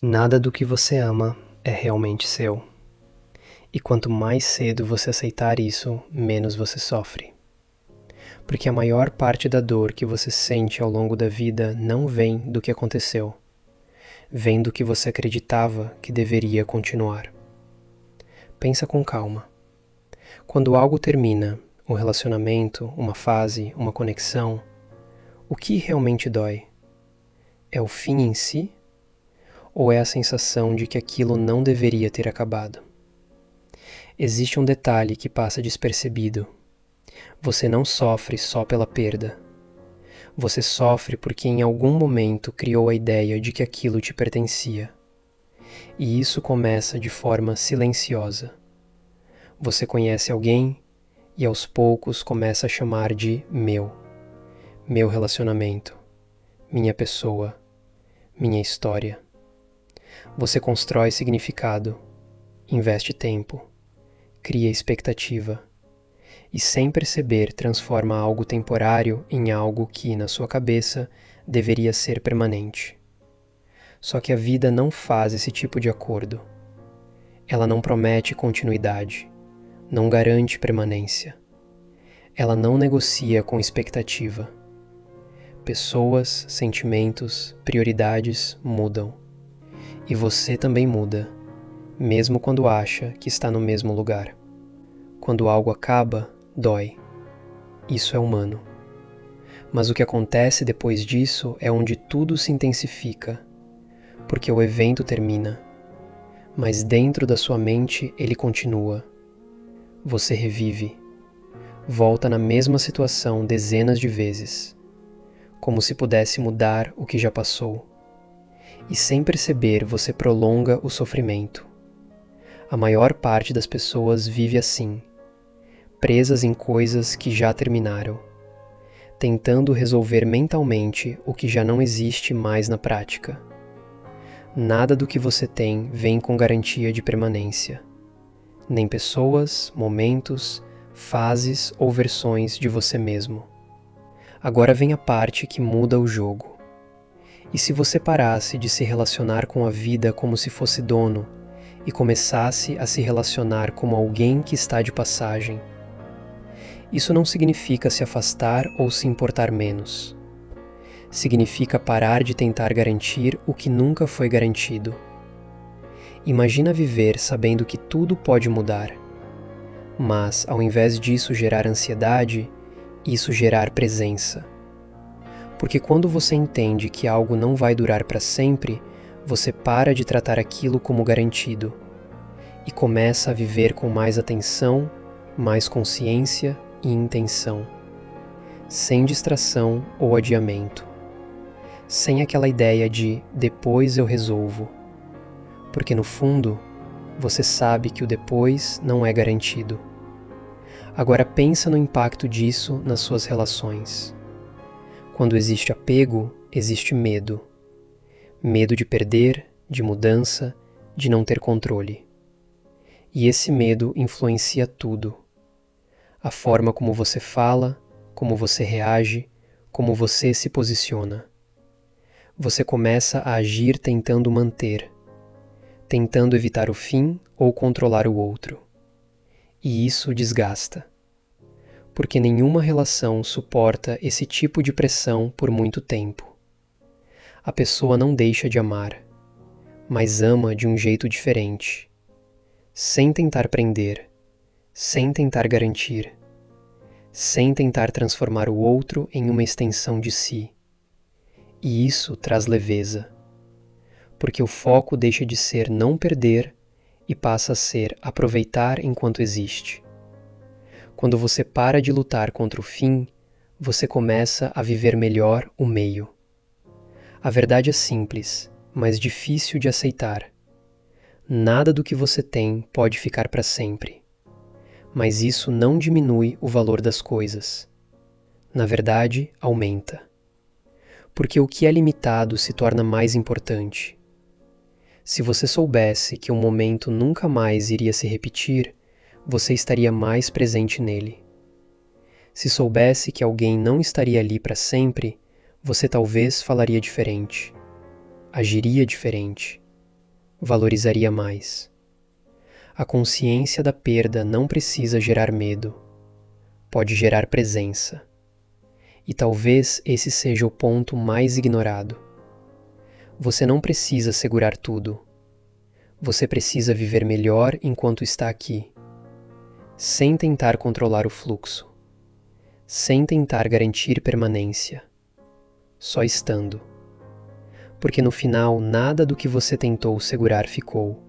Nada do que você ama é realmente seu. E quanto mais cedo você aceitar isso, menos você sofre. Porque a maior parte da dor que você sente ao longo da vida não vem do que aconteceu. Vem do que você acreditava que deveria continuar. Pensa com calma. Quando algo termina, um relacionamento, uma fase, uma conexão, o que realmente dói? É o fim em si? Ou é a sensação de que aquilo não deveria ter acabado? Existe um detalhe que passa despercebido. Você não sofre só pela perda. Você sofre porque em algum momento criou a ideia de que aquilo te pertencia. E isso começa de forma silenciosa. Você conhece alguém e aos poucos começa a chamar de meu. Meu relacionamento. Minha pessoa. Minha história. Você constrói significado. Investe tempo. Cria expectativa. E sem perceber transforma algo temporário em algo que, na sua cabeça, deveria ser permanente. Só que a vida não faz esse tipo de acordo. Ela não promete continuidade, não garante permanência. Ela não negocia com expectativa. Pessoas, sentimentos, prioridades mudam. E você também muda, mesmo quando acha que está no mesmo lugar. Quando algo acaba, dói. Isso é humano. Mas o que acontece depois disso é onde tudo se intensifica, porque o evento termina, mas dentro da sua mente ele continua. Você revive, volta na mesma situação dezenas de vezes, como se pudesse mudar o que já passou. E sem perceber você prolonga o sofrimento. A maior parte das pessoas vive assim, presas em coisas que já terminaram, tentando resolver mentalmente o que já não existe mais na prática. Nada do que você tem vem com garantia de permanência. Nem pessoas, momentos, fases ou versões de você mesmo. Agora vem a parte que muda o jogo. E se você parasse de se relacionar com a vida como se fosse dono e começasse a se relacionar como alguém que está de passagem? Isso não significa se afastar ou se importar menos. Significa parar de tentar garantir o que nunca foi garantido. Imagina viver sabendo que tudo pode mudar, mas ao invés disso gerar ansiedade, isso gerar presença. Porque quando você entende que algo não vai durar para sempre, você para de tratar aquilo como garantido e começa a viver com mais atenção, mais consciência e intenção, sem distração ou adiamento. Sem aquela ideia de depois eu resolvo, porque no fundo, você sabe que o depois não é garantido. Agora pensa no impacto disso nas suas relações. Quando existe apego, existe medo. Medo de perder, de mudança, de não ter controle. E esse medo influencia tudo. A forma como você fala, como você reage, como você se posiciona. Você começa a agir tentando manter, tentando evitar o fim ou controlar o outro. E isso desgasta. Porque nenhuma relação suporta esse tipo de pressão por muito tempo. A pessoa não deixa de amar, mas ama de um jeito diferente, sem tentar prender, sem tentar garantir, sem tentar transformar o outro em uma extensão de si. E isso traz leveza, porque o foco deixa de ser não perder e passa a ser aproveitar enquanto existe. Quando você para de lutar contra o fim, você começa a viver melhor o meio. A verdade é simples, mas difícil de aceitar. Nada do que você tem pode ficar para sempre. Mas isso não diminui o valor das coisas. Na verdade, aumenta. Porque o que é limitado se torna mais importante. Se você soubesse que um momento nunca mais iria se repetir, você estaria mais presente nele. Se soubesse que alguém não estaria ali para sempre, você talvez falaria diferente, agiria diferente, valorizaria mais. A consciência da perda não precisa gerar medo, pode gerar presença. E talvez esse seja o ponto mais ignorado. Você não precisa segurar tudo. Você precisa viver melhor enquanto está aqui, sem tentar controlar o fluxo, sem tentar garantir permanência, só estando. Porque no final nada do que você tentou segurar ficou,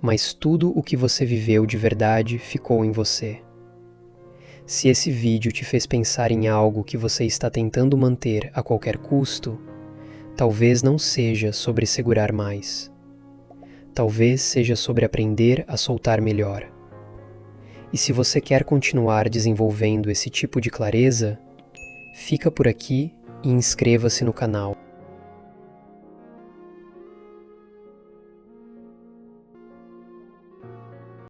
mas tudo o que você viveu de verdade ficou em você. Se esse vídeo te fez pensar em algo que você está tentando manter a qualquer custo, talvez não seja sobre segurar mais. Talvez seja sobre aprender a soltar melhor. E se você quer continuar desenvolvendo esse tipo de clareza, fica por aqui e inscreva-se no canal.